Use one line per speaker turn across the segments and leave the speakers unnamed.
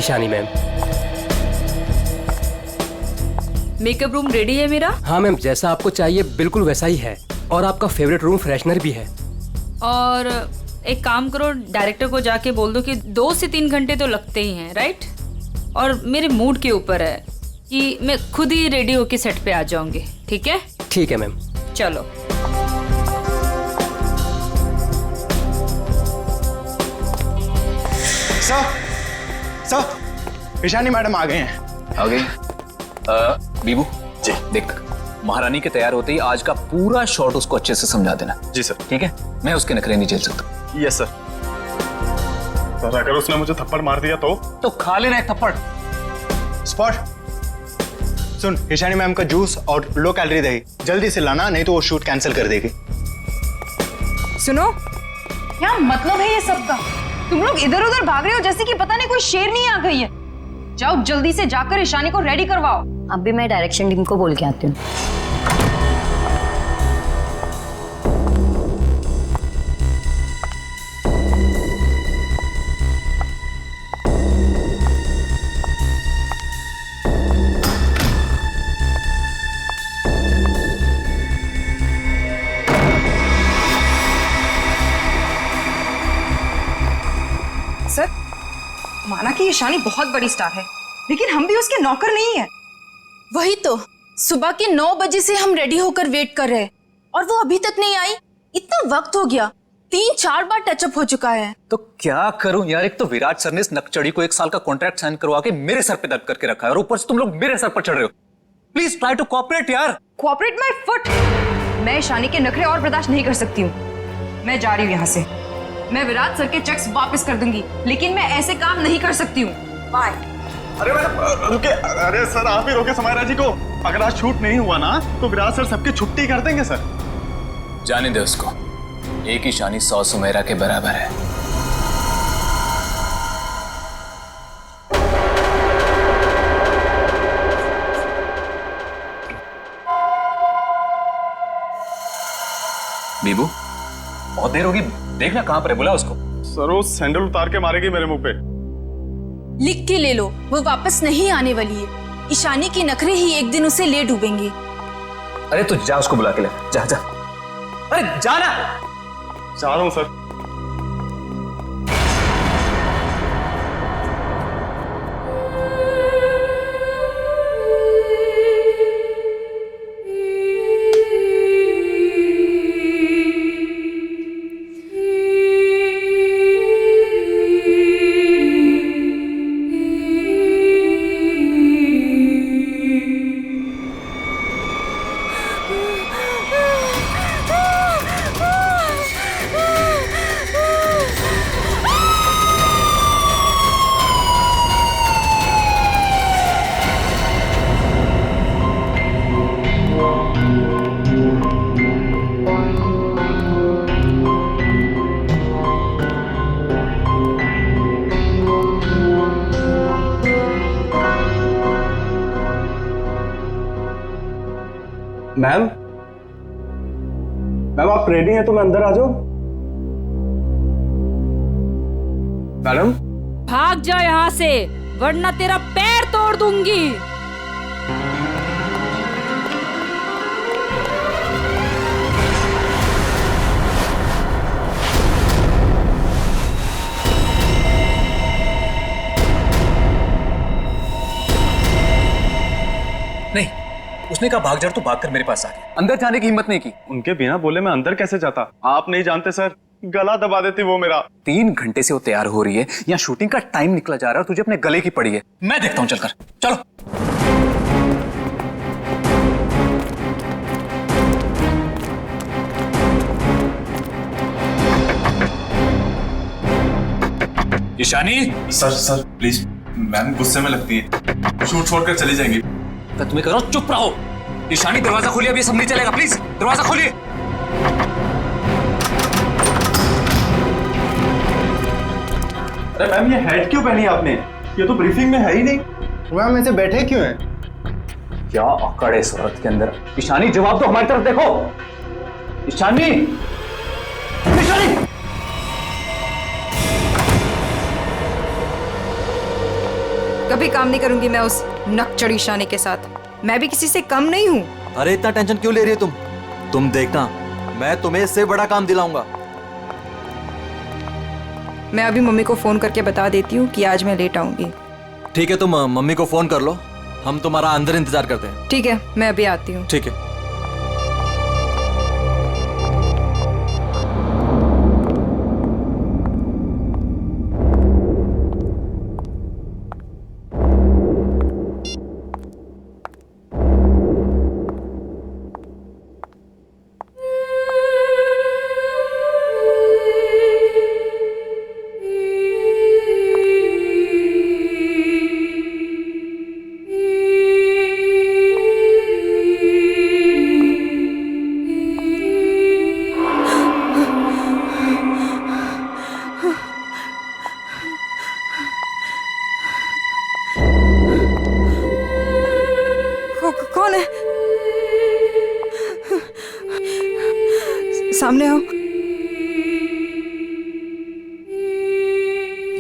Ishani ma'am.
Makeup room ready है मेरा?
हाँ मैम, जैसा आपको चाहिए बिल्कुल वैसा ही है, और आपका फेवरेट रूम फ्रेशनर भी है।
और एक काम करो, डायरेक्टर को जाके बोल दो कि 2 से 3 घंटे तो लगते ही हैं, राइट? और मेरे मूड के ऊपर है कि मैं खुद ही रेडी होके सेट पे आ जाऊंगी, ठीक है?
ठीक है मैम।
चलो।
सर, ईशानी मैडम आ गए हैं।
आ गई? बीबू
जी।
देख, महारानी के तैयार होते ही आज का पूरा शॉट उसको अच्छे से समझा देना।
जी सर।
ठीक है? मैं उसके नखरे नहीं झेल सकता।
Yes sir. सर अगर उसने मुझे थप्पड़ मार दिया तो
खा लेना एक थप्पड़।
स्पॉट सुन, ईशानी मैम का जूस और लो कैलोरी दही जल्दी से लाना, नहीं तो वो शूट कैंसिल कर देगी।
सुनो, क्या मतलब है ये सब का? तुम लोग इधर उधर भाग रहे हो जैसे कि पता नहीं कोई शेरनी आ गई है। जाओ जल्दी से जाकर ईशानी को रेडी करवाओ।
अब भी मैं डायरेक्शन टीम को बोल के आती हूँ।
सर, माना कि ईशानी बहुत बड़ी स्टार है, लेकिन हम भी उसके नौकर नहीं है।
वही तो, सुबह के 9 बजे से हम रेडी होकर वेट कर रहे हैं और वो अभी तक नहीं आई। इतना वक्त हो गया, 3-4 बार टचअप हो चुका है।
तो क्या करूं यार, एक तो विराट सर ने इस नकचड़ी को 1 साल का कॉन्ट्रैक्ट साइन करवा के मेरे सर पे दर्द करके रखा है, और ऊपर से तुम लोग मेरे सर पर चढ़ रहे हो। प्लीज ट्राई टू कोऑपरेट यार।
Cooperate my foot. मैं ईशानी के नखरे और बर्दाश्त नहीं कर सकती हूँ। मैं जा रही हूँ यहाँ से। मैं विराट सर के चेक्स वापस कर दूंगी, लेकिन मैं ऐसे काम नहीं कर सकती हूँ। बाय।
अरे मैडम रुके। अरे सर आप ही रोके समायरा जी को। अगर आज शूट नहीं हुआ ना तो विराट सर सबकी छुट्टी कर देंगे सर।
जाने दे उसको, एक ईशानी 100 सुमेरा के बराबर है। बीबू बहुत देर होगी, देखना कहां पर है, बुला उसको।
सर वो सैंडल उतार के मारेगी मेरे मुंह पे।
लिख के ले लो, वो वापस नहीं आने वाली है। ईशानी के नखरे ही एक दिन उसे ले डूबेंगे।
अरे तू जा, उसको बुला के ले, जा जा। अरे जाना।
जा रहा हूं सर। मैम, मैम आप रेडी हैं तो मैं अंदर आ जाऊं? मैडम
भाग जा यहाँ से, वरना तेरा पैर तोड़ दूंगी।
नहीं, उसने कहा भाग जा, तो भागकर मेरे पास आ गया। अंदर जाने की हिम्मत नहीं की।
उनके बिना बोले मैं अंदर कैसे जाता? आप नहीं जानते सर, गला दबा देती वो मेरा।
3 घंटे से वो तैयार हो रही है, यहाँ शूटिंग का टाइम निकला जा रहा है, तुझे अपने गले की पड़ी है। मैं देखता हूँ, चलकर चलो। ईशानी।
सर प्लीज, मैम गुस्से में लगती है, शूट छोड़कर चली जाएंगी।
तो तुम्हें करो, चुप रहो। ईशानी दरवाजा खोलिए, अभी सब नहीं चलेगा, प्लीज दरवाजा खोलिए।
अरे मैम ये हेड क्यों पहनी आपने? ये तो ब्रीफिंग में है ही नहीं। मैम ऐसे बैठे क्यों हैं?
क्या अकड़ है इस औरत के अंदर। ईशानी जवाब दो, हमारी तरफ देखो। ईशानी, ईशानी।
कभी काम नहीं करूंगी मैं उस नकचड़ी शानी के साथ। मैं भी किसी से कम नहीं हूँ।
अरे इतना टेंशन क्यों ले रही हो तुम देखना, मैं तुम्हें इससे बड़ा काम दिलाऊंगा।
मैं अभी मम्मी को फोन करके बता देती हूँ कि आज मैं लेट आऊंगी।
ठीक है, तुम मम्मी को फोन कर लो, हम तुम्हारा अंदर इंतजार करते हैं।
ठीक है, मैं अभी आती हूँ।
ठीक है।
कौन है? सामने आओ।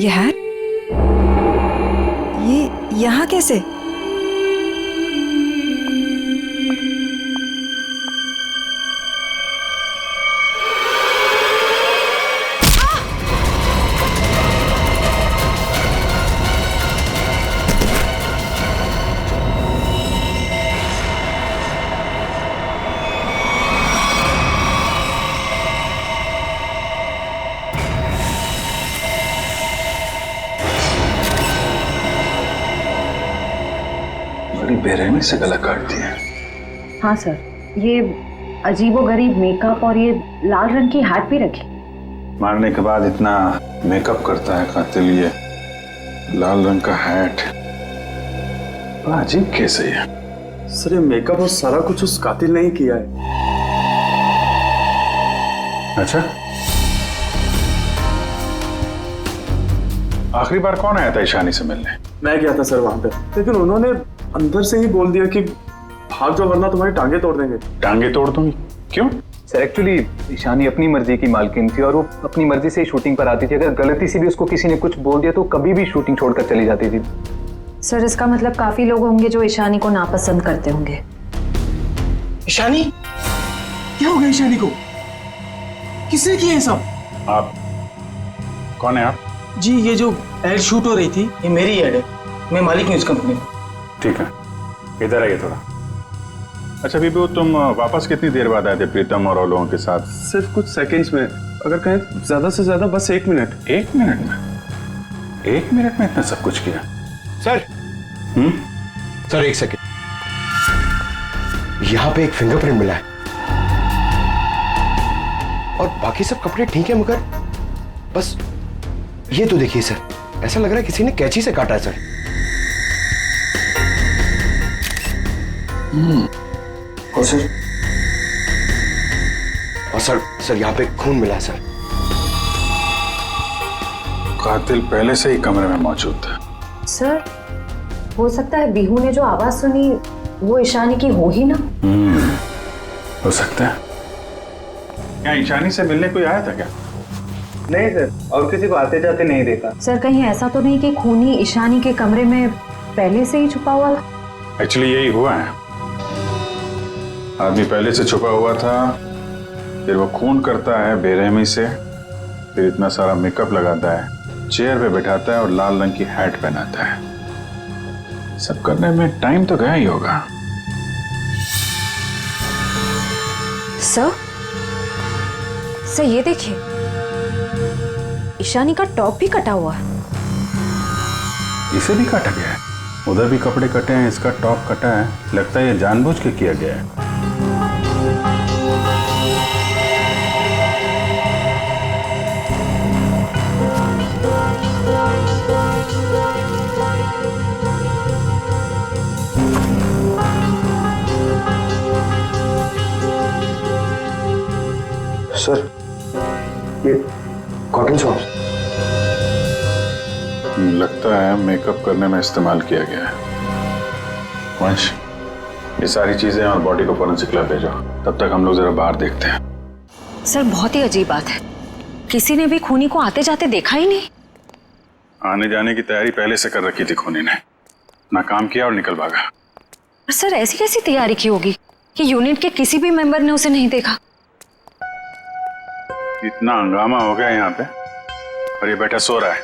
ये है? ये यहाँ कैसे?
बड़ी बेरहमी से गला काट दिया।
हाँ सर, ये अजीबोगरीब मेकअप और ये लाल रंग की हैट भी रखी।
मारने के बाद इतना मेकअप करता है कातिल, ये लाल रंग का हैट, बड़ा अजीब केस है ये।
सर ये मेकअप और सारा कुछ उस कातिल ने ही किया है।
अच्छा, आखिरी बार कौन आया था ईशानी से मिलने?
मैं गया था सर वहां पे, लेकिन उन्होंने अंदर से ही बोल दिया कि भाग जाओ वरना तुम्हारी टांगे तोड़ देंगे।
टांगे तोड़ दूंगी? क्यों?
सर एक्चुअली ईशानी अपनी मर्जी की मालकिन थी और वो अपनी मर्जी से ही शूटिंग पर आती थी। अगर गलती से भी उसको किसी ने कुछ बोल दिया तो कभी भी शूटिंग छोड़कर चली जाती थी।
सर इसका मतलब काफी लोग होंगे जो ईशानी को नापसंद करते होंगे।
ईशानी? क्या हो गया ईशानी को? किसने किया ये सब?
आप कौन है आप?
जी ये जो एड शूट हो रही थी ये मेरी एड है, मैं मालिक हूँ इस कंपनी का।
ठीक है, इधर आइए थोड़ा। अच्छा बीबू, तुम वापस कितनी देर बाद आए थे प्रीतम और लोगों के साथ?
सिर्फ कुछ सेकंड्स में, अगर कहें ज्यादा से ज्यादा बस 1 मिनट।
1 मिनट में? 1 मिनट में इतना सब कुछ किया?
सर सर 1 सेकेंड, यहाँ पे एक फिंगरप्रिंट मिला है और बाकी सब कपड़े ठीक है, मगर बस ये तो देखिए सर, ऐसा लग रहा है किसी ने कैंची से काटा है सर। और सर यहाँ पे खून मिला है सर।
कातिल पहले से ही कमरे में मौजूद था।
सर हो सकता है बिहू ने जो आवाज सुनी वो ईशानी की हो ही ना।
हो सकता है। क्या ईशानी से मिलने कोई आया था क्या?
नहीं सर, और किसी को आते जाते नहीं देखा।
सर कहीं ऐसा तो नहीं कि खूनी ईशानी के कमरे में पहले से ही छुपा हुआ था?
एक्चुअली यही हुआ है, आदमी पहले से छुपा हुआ था, फिर वो खून करता है बेरहमी से, फिर इतना सारा मेकअप लगाता है, चेयर पे बैठाता है और लाल रंग की हैट पहनाता है। सब करने में टाइम तो गया ही होगा।
सर ये देखिए, ईशानी का टॉप भी कटा हुआ है।
इसे भी काटा गया है? उधर भी कपड़े कटे हैं, इसका टॉप कटा है, लगता है ये जानबूझ के किया गया है।
सर ये कॉटन सॉक्स
लगता है मेकअप करने में इस्तेमाल किया गया है। वंश, ये सारी चीजें और बॉडी को फोरेंसिक लैब भेजो, तब तक हम लोग जरा बाहर देखते हैं।
सर बहुत ही अजीब बात है, किसी ने भी खूनी को आते जाते देखा ही नहीं।
आने जाने की तैयारी पहले से कर रखी थी खूनी ने, अपना काम किया और निकल भागा।
पर सर ऐसी कैसी तैयारी की होगी कि यूनिट के किसी भी मेंबर ने उसे नहीं देखा?
इतना हंगामा हो गया यहाँ पे और ये बैठा सो रहा है।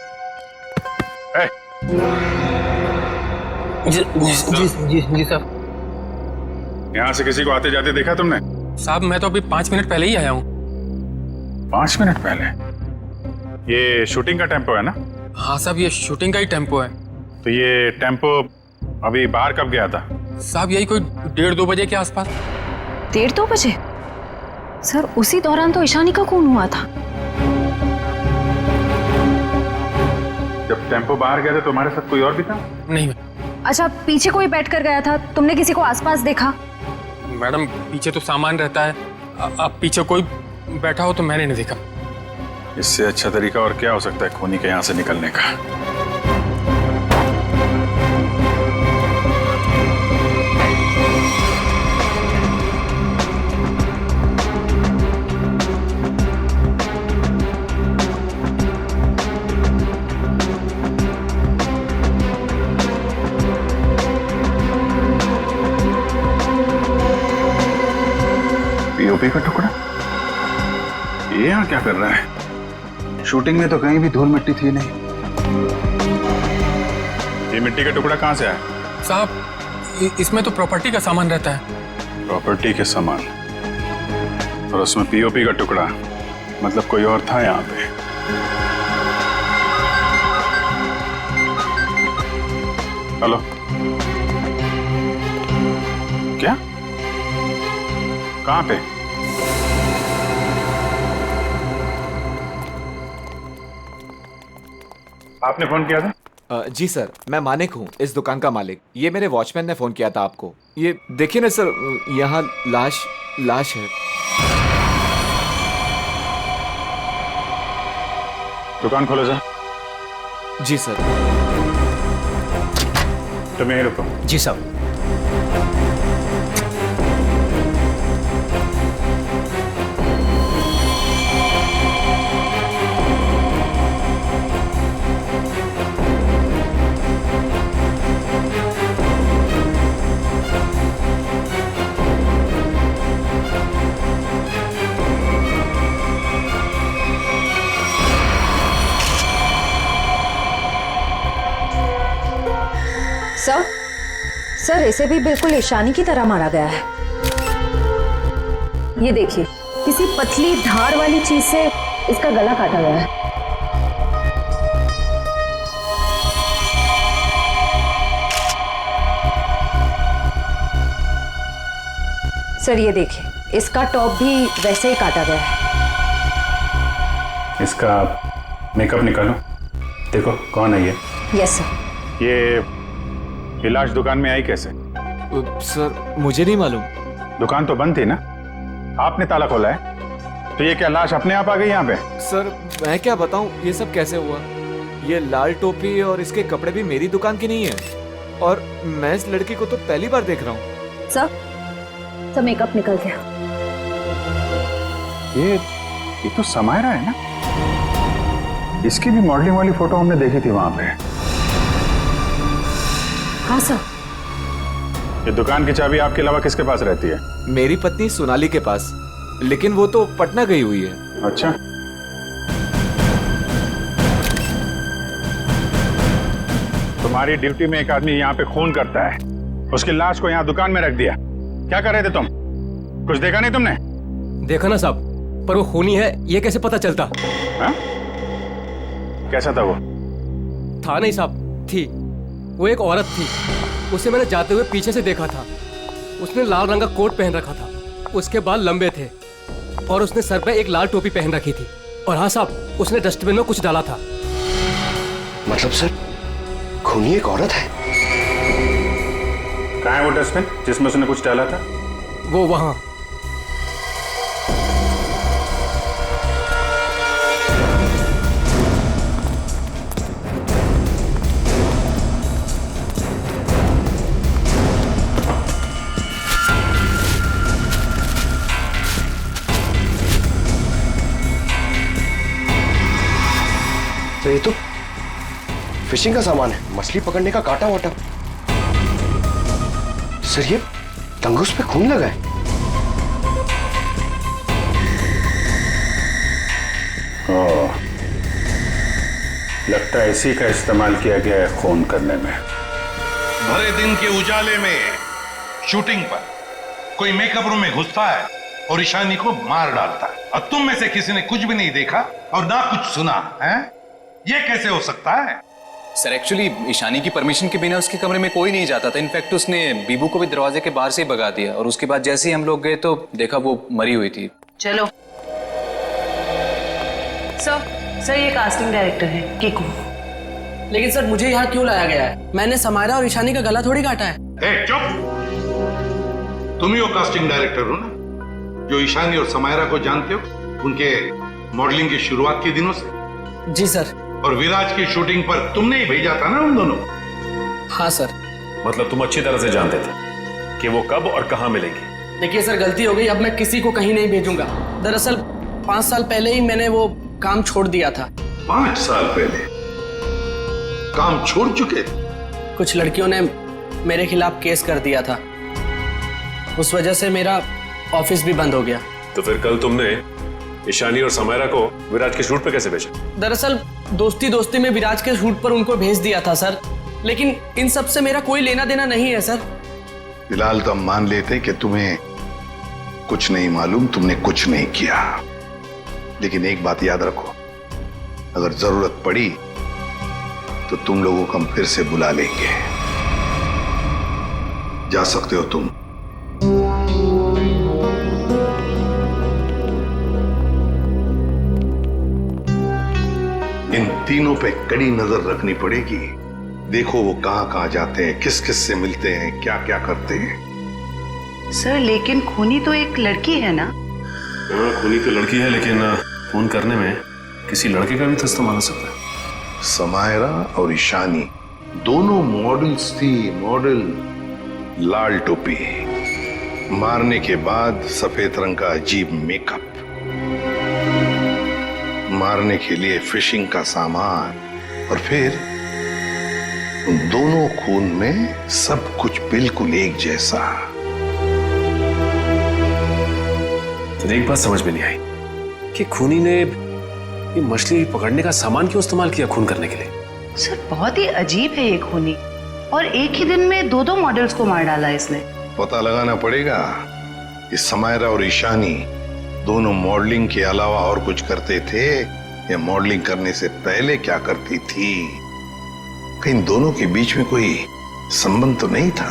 जी साहब।
यहाँ से किसी को आते जाते देखा तुमने?
साहब मैं तो अभी 5 मिनट पहले ही आया हूँ।
5 मिनट पहले? ये शूटिंग का टेम्पो है ना?
हाँ साहब, ये शूटिंग का ही टेम्पो है।
तो ये टेम्पो अभी बाहर कब गया था?
साहब यही कोई 1:30-2 बजे के आसपास।
1:30-2 बजे? सर उसी दौरान तो ईशानी का खून हुआ था।
जब टेम्पो बाहर गया था तुम्हारे साथ कोई और भी था?
नहीं।
अच्छा, पीछे कोई बैठ कर गया था, तुमने किसी को आसपास देखा?
मैडम पीछे तो सामान रहता है, अब पीछे कोई बैठा हो तो मैंने नहीं देखा।
इससे अच्छा तरीका और क्या हो सकता है खूनी के यहाँ से निकलने का? पीओपी का टुकड़ा ये यहाँ क्या कर रहा है? शूटिंग में तो कहीं भी धूल मिट्टी थी नहीं। ये मिट्टी का टुकड़ा कहाँ से आया?
साहब इसमें तो प्रॉपर्टी का सामान रहता है।
प्रॉपर्टी के सामान और उसमें पीओपी का टुकड़ा, मतलब कोई और था यहाँ पे। हेलो, क्या? कहाँ पे? आपने फोन किया था?
जी सर, मैं मानिक हूँ, इस दुकान का मालिक। ये मेरे वॉचमैन ने फोन किया था आपको। ये देखिए ना सर, यहाँ लाश है।
दुकान खोलो जा।
जी सर।
तुम यहीं रुको।
जी साहब।
सर इसे भी बिल्कुल ईशानी की तरह मारा गया है। ये देखिए, किसी पतली धार वाली चीज से इसका गला काटा गया है। सर ये देखिए, इसका टॉप भी वैसे ही काटा गया है।
इसका मेकअप निकालो, देखो कौन है ये।
Yes sir.
ये लाश दुकान में आई कैसे?
सर मुझे नहीं मालूम।
दुकान तो बंद थी ना, आपने ताला खोला है, तो ये क्या लाश अपने आप आ गई यहाँ पे?
सर मैं क्या बताऊं, ये सब कैसे हुआ? ये लाल टोपी और इसके कपड़े भी मेरी दुकान की नहीं है, और मैं इस लड़की को तो पहली बार देख रहा हूँ।
सर मेकअप निकल गया।
ये तो समायरा है ना? इसकी भी मॉडलिंग वाली फोटो हमने देखी थी वहां पे।
हाँ सर।
ये दुकान की चाबी आपके अलावा किसके पास रहती है?
मेरी पत्नी सोनाली के पास, लेकिन वो तो पटना गई हुई है।
अच्छा, तुम्हारी ड्यूटी में एक आदमी यहाँ पे खून करता है, उसकी लाश को यहाँ दुकान में रख दिया। क्या कर रहे थे तुम? कुछ देखा नहीं तुमने?
देखा ना साहब, पर वो खूनी है ये कैसे पता चलता?
हा? कैसा था वो?
था नहीं साहब, थी। वो एक औरत थी, उसे मैंने जाते हुए पीछे से देखा था। उसने लाल रंग का कोट पहन रखा था, उसके बाल लंबे थे और उसने सर पे एक लाल टोपी पहन रखी थी। और हाँ साहब, उसने डस्टबिन में कुछ डाला था।
मतलब सर, खूनी एक औरत है?
कहाँ है वो डस्टबिन जिसमें उसने कुछ डाला था?
वो वहां।
तो ये तो फिशिंग का सामान है, मछली पकड़ने का कांटा वाटा। सर ये तंगुस पे खून लगा है।
ओह, लगता है इसी का इस्तेमाल किया गया है खून करने में।
भरे दिन के उजाले में शूटिंग पर कोई मेकअप रूम में घुसता है और ईशानी को मार डालता है, और तुम में से किसी ने कुछ भी नहीं देखा और ना कुछ सुना है? ये कैसे हो सकता है?
सर एक्चुअली ईशानी की परमिशन के बिना उसके कमरे में कोई नहीं जाता था। इनफैक्ट उसने बीबू को भी दरवाजे के बाहर से ही भगा दिया, और उसके बाद जैसे ही हम लोग गए तो देखा वो मरी हुई थी।
चलो सर ये कास्टिंग डायरेक्टर है कीकू।
लेकिन सर मुझे यहाँ क्यों लाया गया है? मैंने समायरा और ईशानी का गला थोड़ी काटा है।
ए, चुप! तुम ही वो कास्टिंग डायरेक्टर हो ना, जो ईशानी और समायरा को जानते हो उनके मॉडलिंग की शुरुआत के दिनों से?
जी सर।
और विराज की शूटिंग पर तुमने ही भेजा था ना उन दोनों?
हाँ सर।
मतलब तुम अच्छी तरह से जानते थे कि वो कब और कहाँ मिलेंगी?
देखिए सर, गलती हो गई, अब मैं किसी को कहीं नहीं भेजूंगा। दरअसल 5 साल पहले ही मैंने वो काम छोड़ दिया था।
5 साल पहले काम छोड़ चुके थे?
कुछ लड़कियों ने मेरे खिलाफ केस कर दिया था, उस वजह से मेरा ऑफिस भी बंद हो गया।
तो फिर कल तुमने ईशानी और समायरा को विराज के शूट पे कैसे भेजा?
दरअसल दोस्ती दोस्ती में विराज के शूट पर उनको भेज दिया था सर, लेकिन इन सब से मेरा कोई लेना देना नहीं है सर।
फिलहाल तो हम मान लेते कि तुम्हें कुछ नहीं मालूम, तुमने कुछ नहीं किया। लेकिन एक बात याद रखो, अगर जरूरत पड़ी तो तुम लोगों को हम फिर से बुला लेंगे। जा सकते हो तुम। इन तीनों पे कड़ी नजर रखनी पड़ेगी। देखो वो कहां कहां जाते हैं, किस किस से मिलते हैं, क्या क्या करते हैं।
सर लेकिन खूनी तो एक लड़की है ना?
हाँ, खूनी तो लड़की है, लेकिन खून करने में किसी लड़के का भी तो इस्तेमाल हो सकता है।
समायरा और ईशानी दोनों मॉडल्स थी, मॉडल। लाल टोपी, मारने के बाद सफेद रंग का अजीब मेकअप, मारने के लिए फिशिंग का सामान, और फिर उन दोनों खून में सब कुछ बिल्कुल एक जैसा।
तो एक बात समझ में नहीं आई कि खूनी ने ये मछली पकड़ने का सामान क्यों इस्तेमाल किया खून करने के लिए?
सर बहुत ही अजीब है ये खूनी, और एक ही दिन में 2 मॉडल्स को मार डाला इसने।
पता लगाना पड़ेगा कि समायरा और ईशानी दोनों मॉडलिंग के अलावा और कुछ करते थे या मॉडलिंग करने से पहले क्या करती थी। कहीं दोनों के बीच में कोई संबंध तो नहीं था,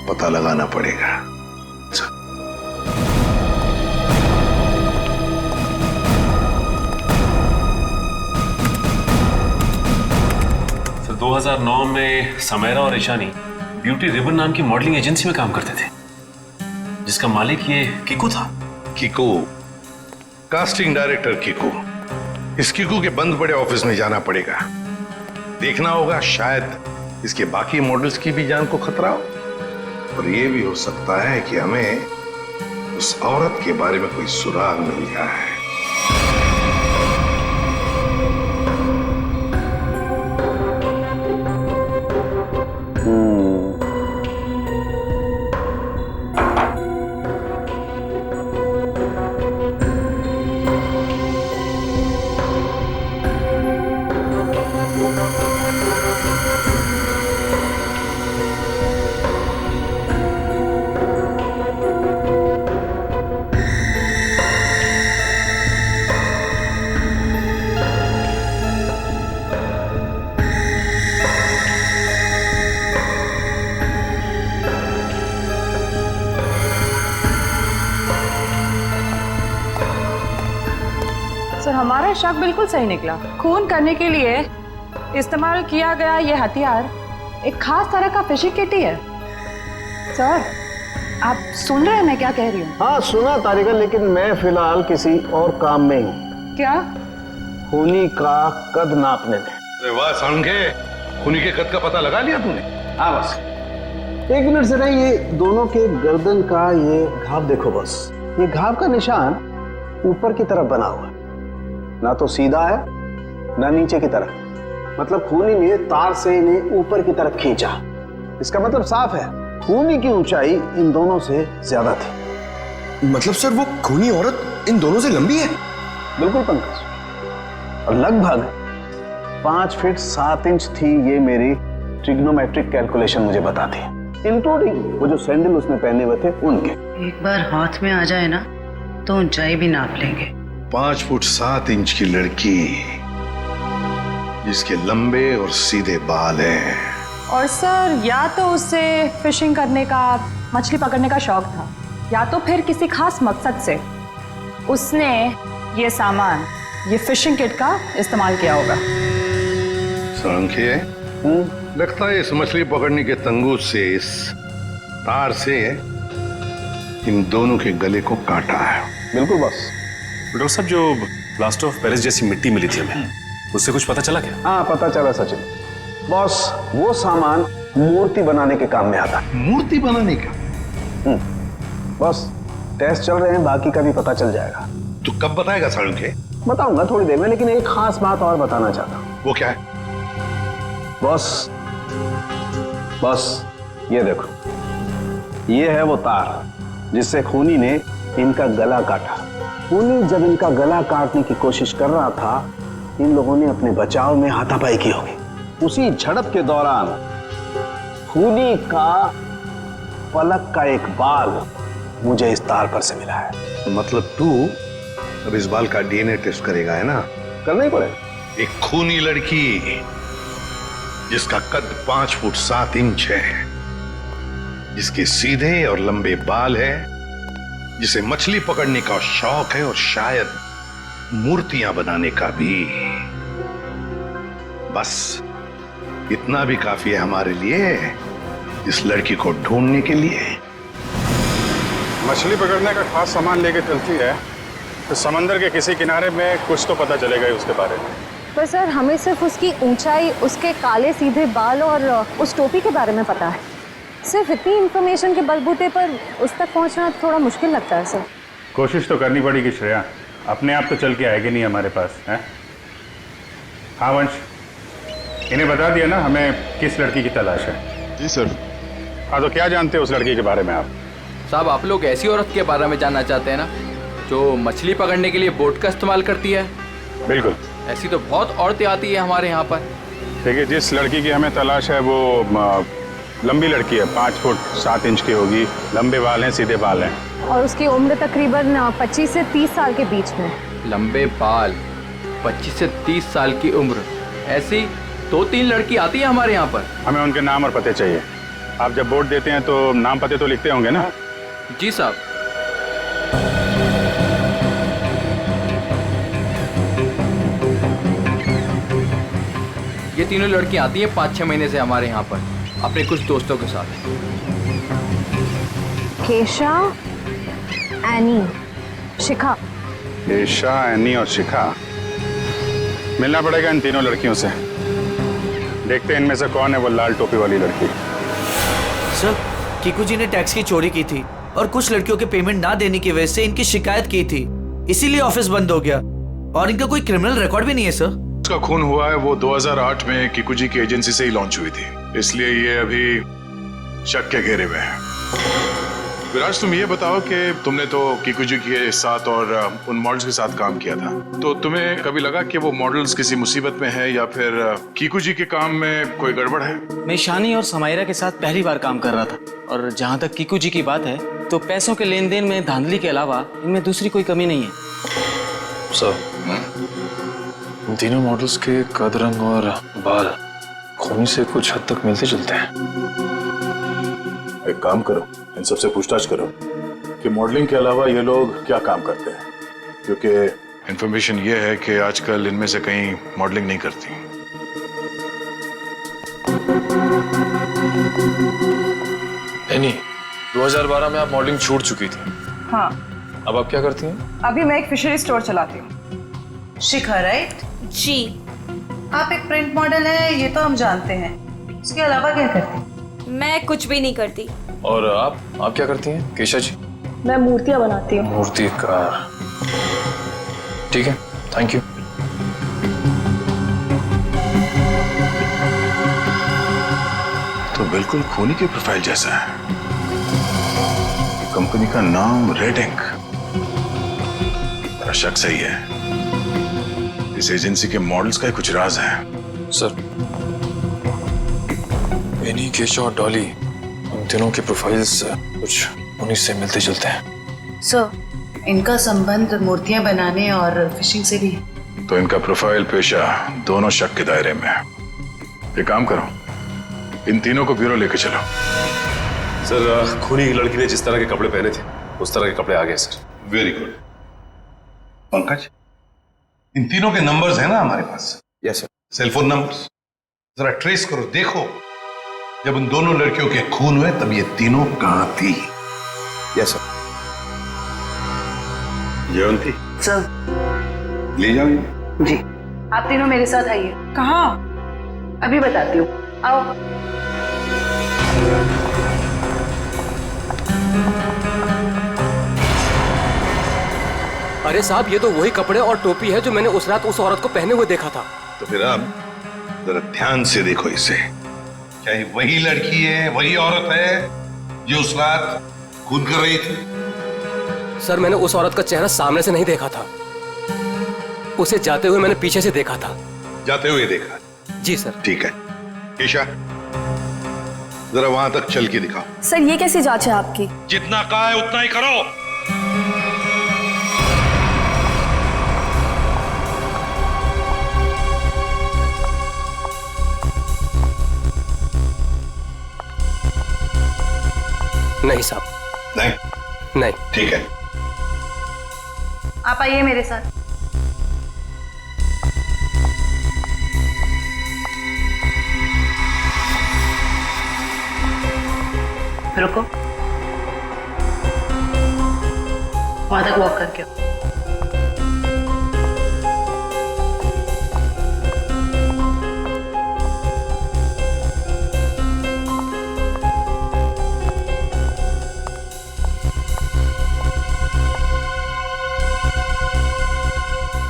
पता लगाना पड़ेगा।
तो 2009 में समायरा और ईशानी ब्यूटी रिबन नाम की मॉडलिंग एजेंसी में काम करते थे, जिसका मालिक ये कीकू था।
Kiku, casting director Kiku. इस कीकू के बंद पड़े ऑफिस में जाना पड़ेगा, देखना होगा शायद इसके बाकी मॉडल्स की भी जान को खतरा हो, और ये भी हो सकता है कि हमें उस औरत के बारे में कोई सुराग मिल जाए।
सर हमारा शक बिल्कुल सही निकला। खून करने के लिए इस्तेमाल किया गया ये हथियार एक खास तरह का फिशिंग किट ही है। सर आप सुन रहे हैं मैं क्या कह रही हूँ?
हाँ सुना तारिका, लेकिन मैं फिलहाल किसी और काम में हूँ।
क्या?
खूनी का कद नापने में।
अरे वाह सांगे, खूनी के कद का पता लगा लिया तूने?
हाँ बस 1 मिनट से नहीं, ये दोनों के गर्दन का ये घाव देखो बस। ये घाव का निशान ऊपर की तरफ बना हुआ है, ना तो सीधा है ना नीचे की तरफ। मतलब खूनी ने तार से इन्हें ऊपर की तरफ खींचा। इसका मतलब साफ है खूनी की ऊंचाई इन दोनों से ज्यादा थी।
मतलब सर वो खूनी औरत इन दोनों से लंबी है?
बिल्कुल पंकज, और लगभग 5 फीट 7 इंच थी, ये मेरी ट्रिग्नोमेट्रिक कैलकुलेशन मुझे बताती है, इंक्लूडिंग वो जो सैंडल उसने पहने हुए थे उनके।
एक बार हाथ में आ जाए ना तो ऊंचाई भी नाप लेंगे।
5 फुट 7 इंच की लड़की जिसके लंबे और सीधे बाल हैं।
और सर, या तो उसे फिशिंग करने का, मछली पकड़ने का शौक था, या तो फिर किसी खास मकसद से उसने ये सामान, ये फिशिंग किट का इस्तेमाल किया होगा।
सांख्य, लगता है इस मछली पकड़ने के तंगूर से, इस तार से इन दोनों के गले को काटा है।
बिल्कुल बॉस।
डॉक्टर साहब, जो प्लास्टर ऑफ पेरिस जैसी मिट्टी मिली थी हमें, उससे कुछ पता चला क्या?
हाँ पता चला सचिन। बॉस, वो सामान मूर्ति बनाने के काम में आता है।
मूर्ति बनाने का?
बॉस, टेस्ट चल रहे हैं, बाकी का भी पता चल जाएगा।
तो कब बताएगा सांख्य?
बताऊंगा थोड़ी देर में, लेकिन एक खास बात और बताना चाहता हूँ।
वो क्या है?
बॉस, ये देखो, ये है वो तार जिससे खूनी ने इनका गला काटा। खूनी जब इनका गला काटने की कोशिश कर रहा था, इन लोगों ने अपने बचाव में हाथापाई की होगी। उसी झड़प के दौरान खूनी का पलक का एक बाल मुझे इस तार पर से मिला है।
मतलब तू अब इस बाल का डीएनए टेस्ट करेगा, है ना?
करना ही पड़ेगा।
एक खूनी लड़की जिसका कद 5 फुट 7 इंच है, जिसके सीधे और लंबे बाल है, जिसे मछली पकड़ने का शौक है और शायद मूर्तियां बनाने का भी। बस इतना भी काफी है हमारे लिए, इस लड़की को ढूंढने के लिए।
मछली पकड़ने का खास सामान लेके चलती है तो समंदर के किसी किनारे में कुछ तो पता चलेगा ही उसके बारे में।
पर सर, हमें सिर्फ उसकी ऊंचाई, उसके काले सीधे बाल और उस टोपी के बारे में पता है। सिर्फ इतनी इंफॉर्मेशन के बलबूते पर उस तक पहुंचना थोड़ा मुश्किल लगता है सर।
कोशिश तो करनी पड़ेगी श्रेया, अपने आप तो चल के आएगी नहीं हमारे पास, है? हाँ वंश, इन्हें बता दिया ना हमें किस लड़की की तलाश है?
जी सर।
हाँ, तो क्या जानते हैं उस लड़की के बारे में आप?
साहब, आप लोग ऐसी औरत के बारे में जानना चाहते हैं ना जो मछली पकड़ने के लिए बोट का इस्तेमाल करती है?
बिल्कुल।
ऐसी तो बहुत औरतें आती है हमारे यहाँ पर।
देखिए, जिस लड़की की हमें तलाश है वो लंबी लड़की है, 5 फुट 7 इंच की होगी, लंबे बाल हैं, सीधे बाल हैं,
और उसकी उम्र तकरीबन 25 से 30 साल के बीच में।
लंबे बाल, 25 से 30 साल की उम्र, ऐसी 2-3 लड़की आती है हमारे यहाँ पर।
हमें उनके नाम और पते चाहिए। आप जब वोट देते हैं तो नाम पते तो लिखते होंगे ना?
जी साहब। ये तीनों लड़कियां आती हैं 5-6 महीने से हमारे यहाँ पर अपने कुछ दोस्तों के साथ।
केशा, एनी, शिखा।
केशा, एनी और शिखा। मिलना पड़ेगा इन तीनों लड़कियों से। देखते हैं इनमें से कौन है वो लाल टोपी वाली लड़की।
सर, कीकू जी ने टैक्स की चोरी की थी और कुछ लड़कियों के पेमेंट ना देने की वजह से इनकी शिकायत की थी, इसीलिए ऑफिस बंद हो गया। और इनका कोई क्रिमिनल रिकॉर्ड भी नहीं है सर।
उसका खून हुआ है वो 2008 में कीकू जी की एजेंसी से ही लॉन्च हुई थी, इसलिए ये अभी शक के घेरे में है। विराज, तुम ये बताओ कि तुमने तो कीकू जी के साथ और उन मॉडल्स के साथ काम किया था, तो तुम्हें कभी लगा कि वो मॉडल्स किसी मुसीबत में है या फिर कीकू जी के काम में कोई गड़बड़ है?
मैं शानी और समायरा के साथ पहली बार काम कर रहा था, और जहाँ तक कीकू जी की बात है तो पैसों के लेन देन में धांधली के अलावा इनमें दूसरी कोई कमी नहीं है।
सर, इन तीनों मॉडल्स के कद, रंग और बाल खूनी से कुछ हद तक मिलते जुलते हैं।
एक काम करो, इन सबसे पूछताछ करो कि मॉडलिंग के अलावा ये लोग क्या काम करते हैं, क्योंकि इन्फॉर्मेशन ये है कि आजकल इनमें से कहीं मॉडलिंग नहीं करती।
एनी, 2012 में आप मॉडलिंग छूट चुकी थी।
हाँ।
अब आप क्या करती हैं?
अभी मैं एक फिशरी स्टोर चलाती हूँ। शिखा, राइट?
जी।
आप एक प्रिंट मॉडल है, ये तो हम जानते हैं। इसके अलावा क्या करती हैं?
मैं कुछ भी नहीं करती।
और आप क्या करती हैं केशा जी?
मैं मूर्तियां बनाती हूँ।
मूर्तिकार। ठीक है, थैंक यू।
तो
बिल्कुल खूनी की प्रोफाइल जैसा है। कंपनी का नाम रेड इंक। मेरा शक सही है, इस एजेंसी के मॉडल्स का ही कुछ राज है।
सर, एनी, केशव और डॉली, उन तीनों की प्रोफाइल्स कुछ उन्हीं से मिलते जुलते हैं।
सर, इनका संबंध मूर्तियां बनाने और फिशिंग से भी है।
तो इनका प्रोफाइल पेशा दोनों शक के दायरे में है। एक काम करो, इन तीनों को ब्यूरो लेके चलो।
सर, खूनी की लड़की ने जिस तरह के कपड़े पहने थे उस तरह के कपड़े आ गए सर।
Very good. पंकज, इन तीनों के नंबर्स हैं ना हमारे पास?
Yes sir.
सेलफोन नंबर्स जरा ट्रेस करो, देखो जब उन दोनों लड़कियों के खून हुए तब ये तीनों कहां थी।
Yes sir.
जयंती
सर,
ले जाओ।
जी, आप तीनों मेरे साथ आइए।
कहाँ?
अभी बताती हूँ, आओ।
अरे साहब, ये तो वही कपड़े और टोपी है जो मैंने उस रात उस औरत को पहने हुए देखा था।
तो फिर आप जरा ध्यान से देखो इसे। क्या ये वही लड़की है, वही औरत है जो उस रात खून कर रही थी?
सर, मैंने उस औरत का चेहरा सामने से नहीं देखा था, उसे जाते हुए मैंने पीछे से देखा था।
जाते हुए देखा?
जी सर।
ठीक है, केशा जरा वहां तक चल के दिखाओ।
सर, ये कैसी जांच है आपकी?
जितना कहा है उतना ही करो।
नहीं साहब।
नहीं? ठीक है,
आप आइए मेरे साथ। रुको, वहां तक वॉक करके आओ।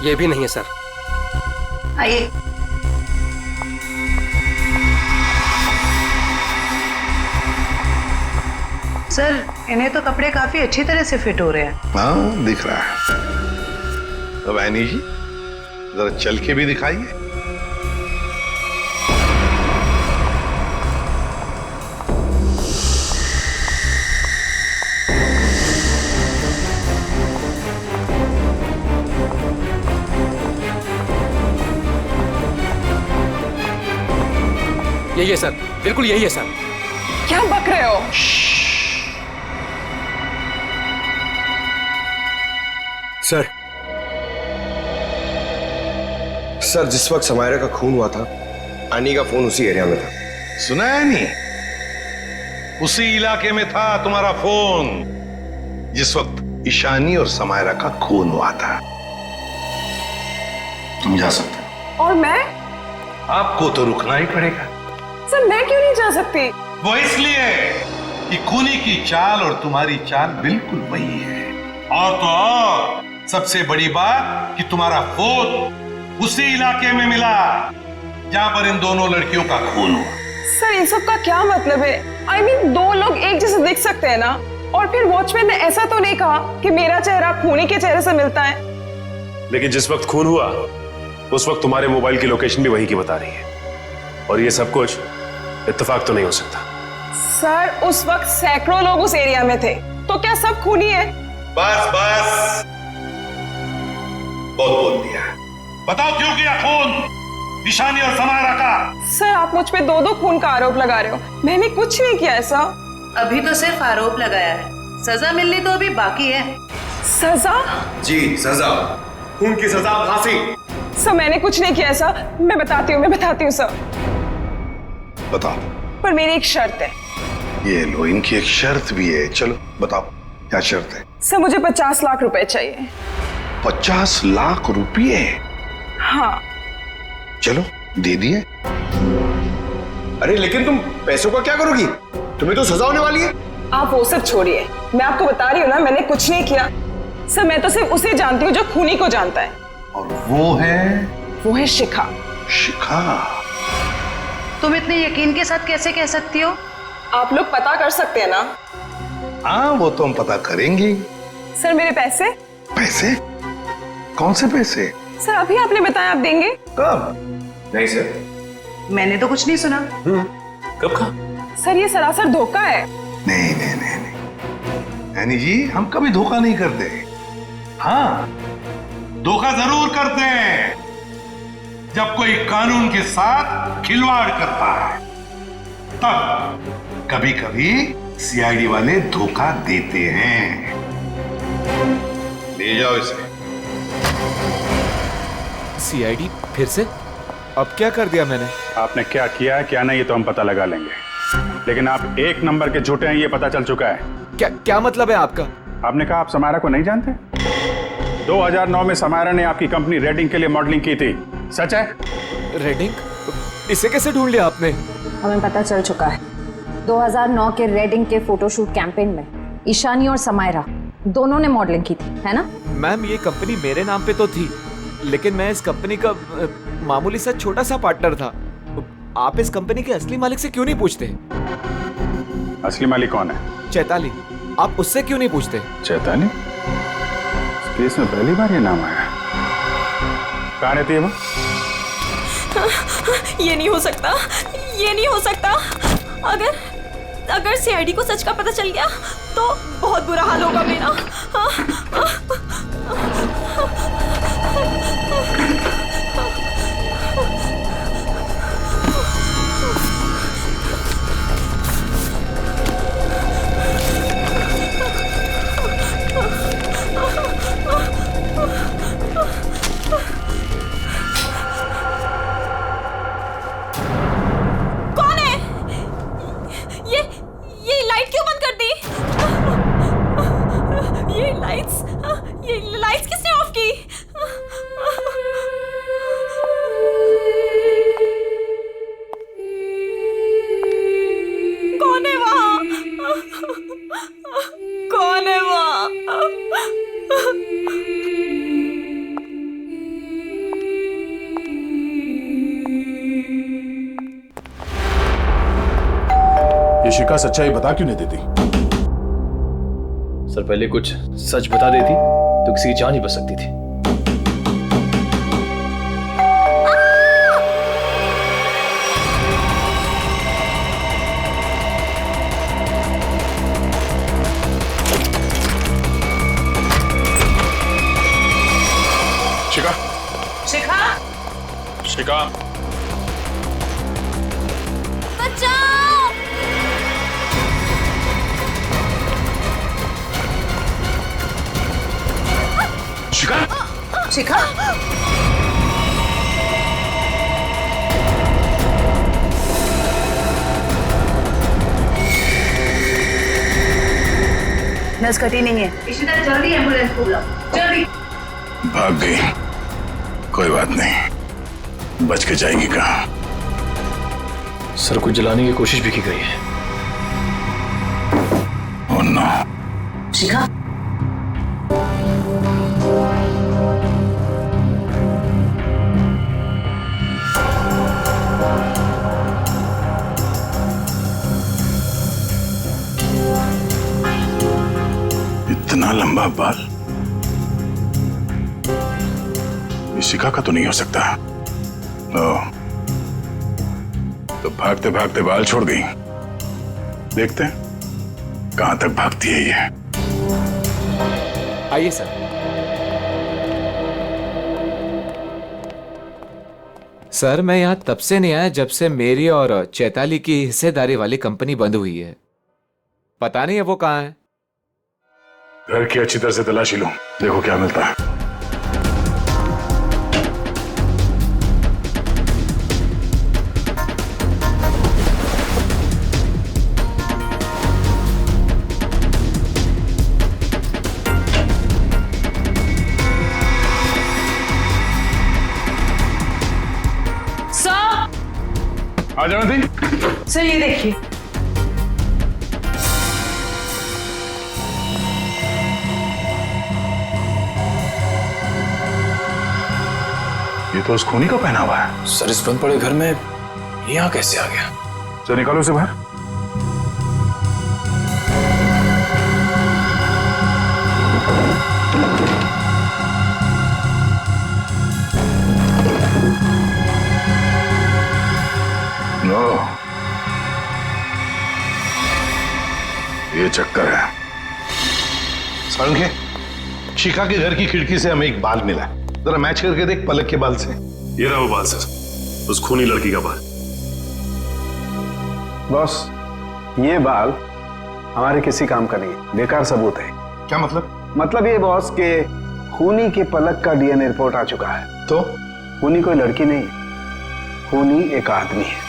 ये भी नहीं है सर।
आइए। सर, इन्हें तो कपड़े काफी अच्छी तरह से फिट हो रहे हैं।
हाँ, दिख रहा है। अब ऐनी जी जरा चल के भी दिखाइए।
यही है सर, बिल्कुल यही है सर।
क्या बक रहे हो?
सर, सर जिस वक्त समायरा का खून हुआ था, आनी का फोन उसी एरिया में था।
सुना है नहीं? उसी इलाके में था तुम्हारा फोन जिस वक्त ईशानी और समायरा का खून हुआ था। तुम जा सकते हो।
और मैं?
आपको तो रुकना ही पड़ेगा।
सर, मैं क्यों नहीं जा सकती?
वो इसलिए कि खूनी की चाल और तुम्हारी चाल बिल्कुल वही है। और तो और सबसे बड़ी बात कि तुम्हारा फोन उसी इलाके में मिला जहां पर इन दोनों लड़कियों का खून हुआ।
सर, इन सब का क्या मतलब है? I mean, दो लोग एक जैसे दिख सकते हैं ना? और फिर वॉचमैन ने ऐसा तो नहीं कहा कि मेरा चेहरा खूनी के चेहरे से मिलता है।
लेकिन जिस वक्त खून हुआ उस वक्त तुम्हारे मोबाइल की लोकेशन भी वही की बता रही है, और ये सब कुछ इत्तेफाक तो नहीं हो सकता।
सर, उस वक्त सैकड़ों लोग उस एरिया में थे, तो क्या सब खूनी है?
बस बस, बहुत बोल दिया। बताओ क्यों किया खून ईशानी और समायरा का?
सर, आप मुझ पे दो खून का आरोप लगा रहे हो। मैंने कुछ नहीं किया ऐसा।
अभी तो सिर्फ आरोप लगाया है, सजा मिलनी तो अभी बाकी है।
सजा?
जी, सजा, खून की सजा, फांसी।
सर, मैंने कुछ नहीं किया ऐसा। मैं बताती हूँ सर।
बताओ।
पर मेरी एक शर्त है।
ये लो, इनकी एक शर्त भी है। चलो बताओ, क्या शर्त है?
सर, मुझे 50 लाख रुपए चाहिए।
50 लाख रुपए?
हाँ।
चलो, दे दिए।
अरे लेकिन तुम पैसों का क्या करोगी? तुम्हें तो सजा होने वाली है।
आप वो सब छोड़िए, मैं आपको बता रही हूँ ना, मैंने कुछ नहीं किया। सर, मैं तो सिर्फ उसे जानती हूँ जो खूनी को जानता है।
और वो है
शिखा।
शिखा?
तुम इतने यकीन के साथ कैसे कह सकती हो
आप लोग पता कर सकते हैं ना?
हाँ, वो तो हम पता करेंगे।
सर मेरे पैसे?
पैसे? कौन से पैसे?
सर अभी आपने बताया आप देंगे।
कब?
नहीं सर,
मैंने तो कुछ नहीं सुना।
कब कहा?
सर ये सरासर धोखा है।
नहीं नहीं नहीं नहीं, यानी जी हम कभी धोखा नहीं करते। हाँ, धोखा जरूर करते हैं जब कोई कानून के साथ खिलवाड़ करता है, तब कभी कभी सीआईडी वाले धोखा देते हैं। ले जाओ इसे।
सीआईडी फिर से? अब क्या कर दिया मैंने?
आपने क्या किया है क्या नहीं ये तो हम पता लगा लेंगे, लेकिन आप एक नंबर के झूठे हैं ये पता चल चुका है।
क्या मतलब है आपका?
आपने कहा आप समायरा को नहीं जानते? 2009 में समायरा ने आपकी कंपनी रेडिंग के लिए मॉडलिंग की थी, सच है?
रेडिंग? इसे कैसे ढूंढ लिया आपने?
हमें पता चल चुका है। 2009 के रेडिंग के फोटोशूट कैंपेन में ईशानी और समायरा दोनों ने मॉडलिंग की थी, है ना?
मैम ये कंपनी मेरे नाम पे तो थी, लेकिन मैं इस कंपनी का मामूली सा छोटा सा पार्टनर था। आप इस कंपनी के असली मालिक से क्यों नहीं पूछते?
असली मालिक कौन है?
चैताली। आप उससे क्यों नहीं पूछते?
चैताली? केस में पहली बार ये नाम आया। कहाँ रहती है वो?
ये नहीं हो सकता, ये नहीं हो सकता। अगर सीआईडी को सच का पता चल गया तो बहुत बुरा हाल होगा मेरा। कौन है? ये लाइट क्यों बंद कर दी? ये लाइट्स किसने ऑफ की? कौन है वहां? कौन है वहां?
ये शिका सच्चाई बता क्यों नहीं देती?
सर पहले कुछ सच बता देती तो किसी की जान ही बच सकती थी।
शिका,
शिखा,
शिका,
बचाओ!
शिका,
शिखा, नस कटी नहीं है। इशिता जल्दी एम्बुलेंस को बुलाओ, जल्दी।
भाग गई, कोई बात नहीं, बच के जाएगी कहाँ?
सर को जलाने की कोशिश भी की गई है।
Oh no.
शिखा,
इतना लंबा बाल शिखा का तो नहीं हो सकता। तो भागते भागते बाल छोड़ गई। देखते हैं कहां तक भागती है ये।
आइए सर। सर मैं यहाँ तब से नहीं आया जब से मेरी और चैताली की हिस्सेदारी वाली कंपनी बंद हुई है। पता नहीं है वो कहाँ है।
घर की अच्छी तरह से तलाशी लो, देखो क्या मिलता है। आ जाना थी।
सर ये देखिए,
ये तो उस खूनी का पहना हुआ है।
सर इस बंद पड़े घर में यहाँ कैसे आ गया?
चल निकालो उसे बाहर। चक्कर है। सारंगे, शिखा के घर की खिड़की से हमें एक बाल मिला, जरा मैच करके देख पलक के बाल से।
ये रहा वो बाल सर, उस खूनी लड़की का बाल।
बॉस, ये बाल हमारे किसी काम का नहीं, बेकार सबूत है।
क्या मतलब?
मतलब ये बॉस के खूनी के पलक का डीएनए रिपोर्ट आ चुका है।
तो
खूनी कोई लड़की नहीं, खूनी एक आदमी है।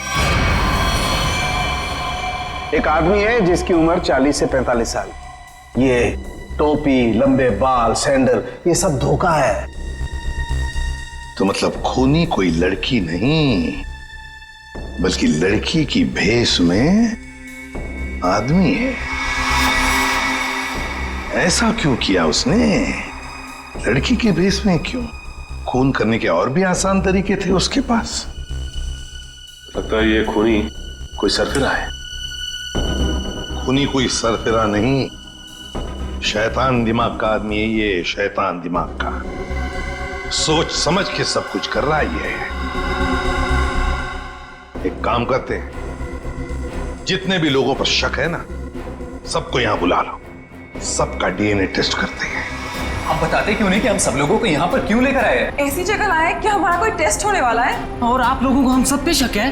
एक आदमी है जिसकी उम्र 40 से 45 साल। ये टोपी, लंबे बाल, सैंडल, ये सब धोखा है।
तो मतलब खूनी कोई लड़की नहीं, बल्कि लड़की की भेष में आदमी है। ऐसा क्यों किया उसने? लड़की के भेष में क्यों? खून करने के और भी आसान तरीके थे उसके पास।
लगता है ये खूनी कोई सरफिरा है।
खूनी कोई सरफिरा नहीं, शैतान दिमाग का आदमी है ये, शैतान दिमाग का। सोच समझ के सब कुछ कर रहा है ये। एक काम करते हैं, जितने भी लोगों पर शक है ना, सबको यहां बुला लो, सबका डीएनए टेस्ट करते हैं।
आप बताते क्यों नहीं कि हम सब लोगों को यहाँ पर क्यों लेकर आए हैं?
ऐसी जगह लाए कि हमारा कोई टेस्ट होने वाला है।
और आप लोगों को हम सब पे शक है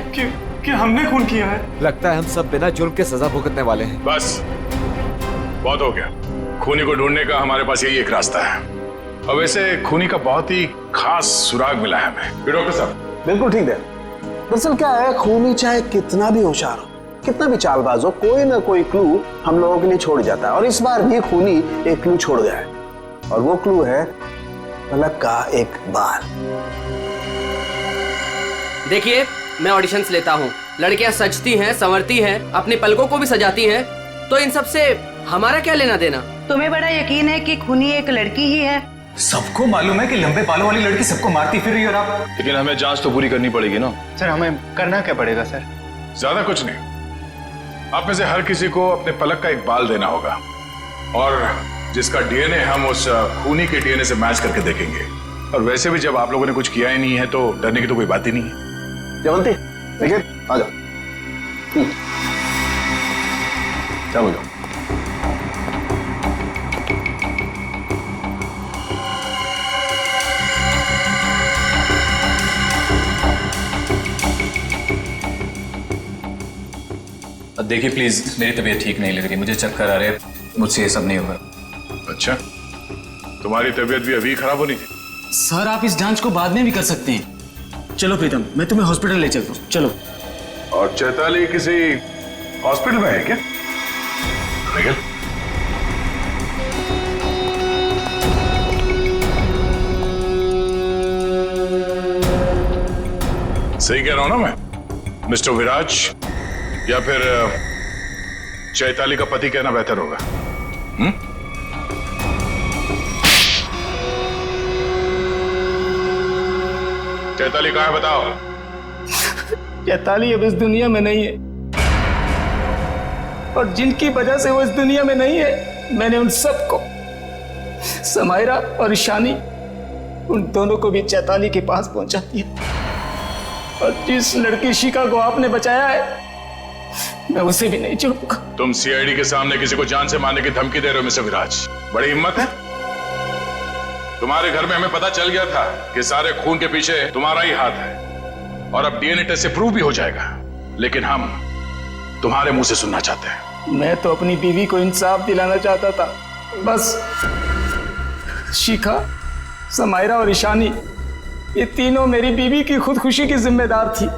कि हमने खून किया है।
लगता है हम सब बिना जुर्म के सजा भुगतने वाले हैं।
बस बहुत हो गया। खूनी को ढूंढने का हमारे पास यही एक रास्ता है। और वैसे खूनी का बहुत ही खास सुराग मिला है हमें। डॉक्टर साहब
बिल्कुल ठीक है। दरअसल क्या है, खूनी चाहे कितना भी होशियार हो, कितना भी चालबाज हो, कोई ना कोई क्लू हम लोगों के लिए छोड़ जाता है। और इस बार भी खूनी एक क्लू छोड़ गया है, और वो क्लू है पलक का एक बाल।
देखिए, मैं ऑडिशंस लेता हूँ, लड़कियां सजती हैं, संवरती हैं, अपनी पलकों को भी सजाती हैं, तो इन सब से हमारा क्या लेना देना?
तुम्हें बड़ा यकीन है कि खूनी एक लड़की ही है?
सबको मालूम है कि लंबे बालों वाली लड़की सबको मारती फिर रही है। और आप?
लेकिन हमें जांच तो पूरी करनी पड़ेगी ना।
सर हमें करना क्या पड़ेगा सर?
ज्यादा कुछ नहीं, आप में से हर किसी को अपने पलक का एक बाल देना होगा, और जिसका डीएनए हम उस खूनी के डीएनए से मैच करके देखेंगे। और वैसे भी जब आप लोगों ने कुछ किया ही नहीं है तो डरने की तो कोई बात ही नहीं है।
जयवंती, देखिए, आ जाओ।
क्या बोलो?
देखिए प्लीज, मेरी तबीयत ठीक नहीं लग रही, मुझे चक्कर आ रहे हैं, मुझसे ये सब नहीं होगा।
अच्छा, तुम्हारी तबीयत भी अभी खराब होनी थी?
सर आप इस जांच को बाद में भी कर सकते हैं। चलो प्रीतम, मैं तुम्हें हॉस्पिटल ले चलता हूँ, चलो।
और चैताली किसी हॉस्पिटल में है क्या? निखिल, सही कह रहा हूं ना मैं? मिस्टर विराज या फिर चैताली का पति कहना बेहतर होगा। चैताली कहाँ है बताओ?
चैताली अब इस दुनिया में नहीं है, और जिनकी वजह से वो इस दुनिया में नहीं है, मैंने उन सबको, समायरा और ईशानी, उन दोनों को भी चैताली के पास पहुंचा दिया। और जिस लड़की शिखा को आपने बचाया है, मैं उसे भी नहीं छोड़ूंगा।
तुम सीआईडी के सामने किसी को जान से मारने की धमकी दे रहे हो मिस्टर विराज, बड़ी हिम्मत है तुम्हारे। घर में हमें पता चल गया था कि सारे खून के पीछे तुम्हारा ही हाथ है, और अब डीएनए टेस्ट से प्रूव भी हो जाएगा, लेकिन हम तुम्हारे मुंह से सुनना चाहते हैं।
मैं तो अपनी बीवी को इंसाफ दिलाना चाहता था, बस शिखा, समायरा और ईशानी, ये तीनों मेरी बीवी की खुदकुशी की जिम्मेदार थी।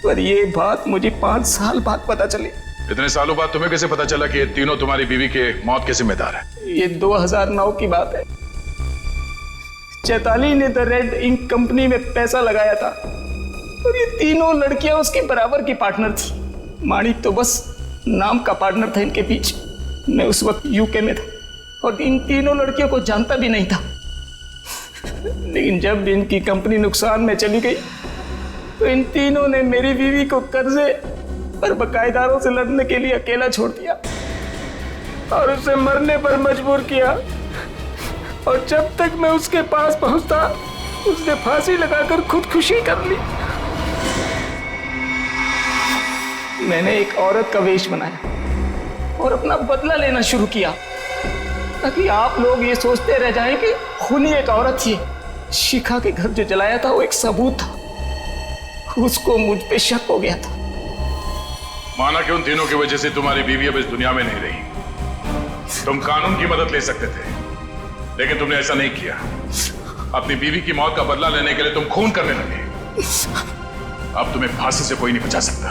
पर ये बात मुझे 5 साल बाद पता चली।
इतने सालों बाद तुम्हें कैसे पता चला कि ये तीनों तुम्हारी बीवी के मौत के जिम्मेदार है?
ये 2009 की बात है। चैताली ने द रेड इंक कंपनी में पैसा लगाया था, और ये तीनों लड़कियां उसके बराबर की पार्टनर थी। माणिक तो बस नाम का पार्टनर था इनके बीच। मैं उस वक्त यूके में था, और इन तीनों लड़कियों को जानता भी नहीं था। लेकिन जब इनकी कंपनी नुकसान में चली गई, तो इन तीनों ने मेरी बीवी को कर्जे और बकायेदारों से लड़ने के लिए अकेला छोड़ दिया, और उसे मरने पर मजबूर किया। और जब तक मैं उसके पास पहुंचता, उसने फांसी लगाकर खुदकुशी कर ली। मैंने एक औरत का वेश बनाया और अपना बदला लेना शुरू किया, ताकि आप लोग ये सोचते रह जाएं कि खूनी एक औरत थी। शिखा के घर जो जलाया था वो एक सबूत था, उसको मुझ पे शक हो गया था।
माना कि उन तीनों की वजह से तुम्हारी बीवी अब इस दुनिया में नहीं रही। तुम कानून की मदद ले सकते थे, लेकिन तुमने ऐसा नहीं किया। अपनी बीवी की मौत का बदला लेने के लिए तुम खून करने लगे। अब तुम्हें फांसी से कोई नहीं बचा सकता।